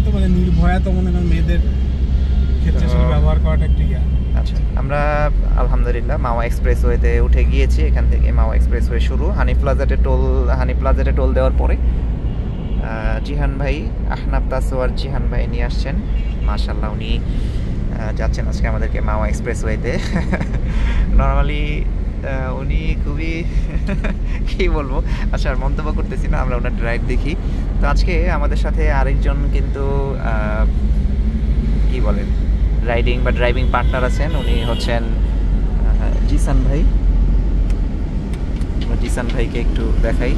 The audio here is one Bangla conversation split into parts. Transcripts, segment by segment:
তো মানে নির্ভয়া তো মনে করেন মেয়েদের ক্ষেত্রে আসলে ব্যবহার করাটা একটু ইয়া। আচ্ছা, আমরা আলহামদুলিল্লাহ মাওয়া এক্সপ্রেসওয়েতে উঠে গিয়েছি। এখান থেকে মাওয়া এক্সপ্রেসওয়ে শুরু। হানি প্লাজাতে টোল দেওয়ার পরে জিহান ভাই, আহনাফ তাসওয়ার জিহান ভাই নিয়ে আসছেন। মাশাআল্লাহ, উনি যাচ্ছেন আজকে আমাদেরকে মাওয়া এক্সপ্রেসওয়েতে। নর্মালি উনি খুবই কি বলবো, আচ্ছা আর মন্তব্য করতেছি না, আমরা ওনার ড্রাইভ দেখি। তো আজকে আমাদের সাথে আরেকজন কিন্তু কি বলেন রাইডিং বা ড্রাইভিং পার্টনার আছেন। উনি হচ্ছেন জিসান ভাই। জিসান ভাইকে একটু দেখাই।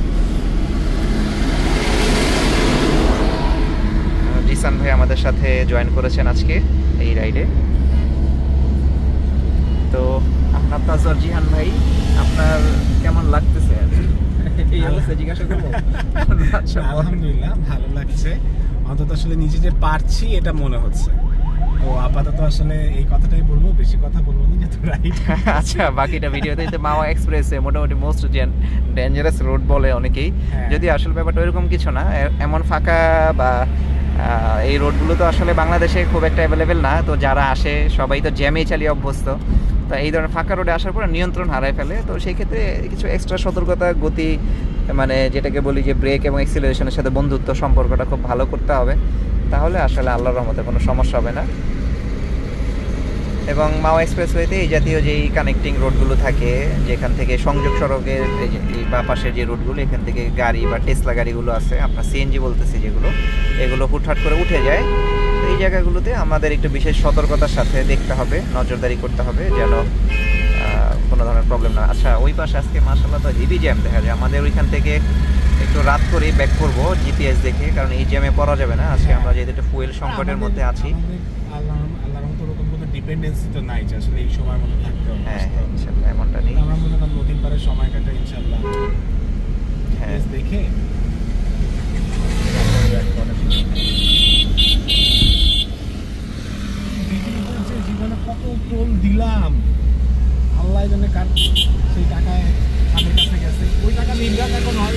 জিসান ভাই আমাদের সাথে জয়েন করেছেন আজকে এই রাইডে। তো আহনাফ তাসওয়ার জিহান ভাই, আপনার কেমন লাগতেছে এই অবস্থা জিজ্ঞাসা করবো? আলহামদুলিল্লাহ ভালো লাগছে, অন্তত আসলে নিজে যে পারছি এটা মনে হচ্ছে। তো আপাতত আসলে এই কথাটাই বলবো, বেশি কথা বলবো না যেহেতু রাইড। আচ্ছা, বাকিটা ভিডিওতে তো মাওয়া এক্সপ্রেসে মোটামুটি মোস্ট ডেঞ্জারাস রোড বলে অনেকেই, যদি আসল ব্যাপারটা ওইরকম কিছু না। এমন ফাঁকা বা এই রোডগুলো তো আসলে বাংলাদেশে খুব একটা অ্যাভেলেবেল না। তো যারা আসে সবাই তো জ্যামেই চালিয়ে অভ্যস্ত। তো এই ধরনের ফাঁকা রোডে আসার পরে নিয়ন্ত্রণ হারায় ফেলে। তো সেই ক্ষেত্রে কিছু এক্সট্রা সতর্কতা, গতি, মানে যেটাকে বলি যে ব্রেক এবং অ্যাক্সিলারেশনের সাথে বন্ধুত্ব সম্পর্কটা খুব ভালো করতে হবে, তাহলে আসলে আল্লাহর রহমতে কোনো সমস্যা হবে না। এবং মাওয়া এক্সপ্রেসওয়েতে এই জাতীয় যেই কানেক্টিং রোডগুলো থাকে, যেখান থেকে সংযোগ সড়কের এই বা পাশের যে রোডগুলো, এখান থেকে গাড়ি বা টেসলা গাড়িগুলো আছে, আপনার সিএনজি বলতেছি যেগুলো, এগুলো হুটহাট করে উঠে যায়। তো এই জায়গাগুলোতে আমাদের একটু বিশেষ সতর্কতার সাথে দেখতে হবে, নজরদারি করতে হবে যেন কোনো ধরনের প্রবলেম না। আচ্ছা, ওই পাশে আজকে মাশাআল্লাহ তো হেভি জ্যাম দেখা যায়। আমাদের ওইখান থেকে একটু রাত করেই ব্যাক করবো জিপিএস দেখে, কারণ এই জ্যামে পড়া যাবে না। আজকে আমরা যেহেতু একটু ফুয়েল সংকটের মধ্যে আছি। আল্লাহর মতো ওরকম কোনো ডিপেন্ডেন্সি তো নাই যে আসলে এই সময়ের মধ্যে থাকতে হবে। হ্যাঁ, ইনশাআল্লাহ এমনটা নেই। আমরা মনে করেন নদীর পাড়ে সময় কাটাই ইনশাআল্লাহ। হ্যাঁ, দেখে জীবনে কত টোল দিলাম, আল্লাহ জানে কার সেই টাকায় কাদের কাছে গেছে। ওই টাকা নির্ঘাত এখন হয়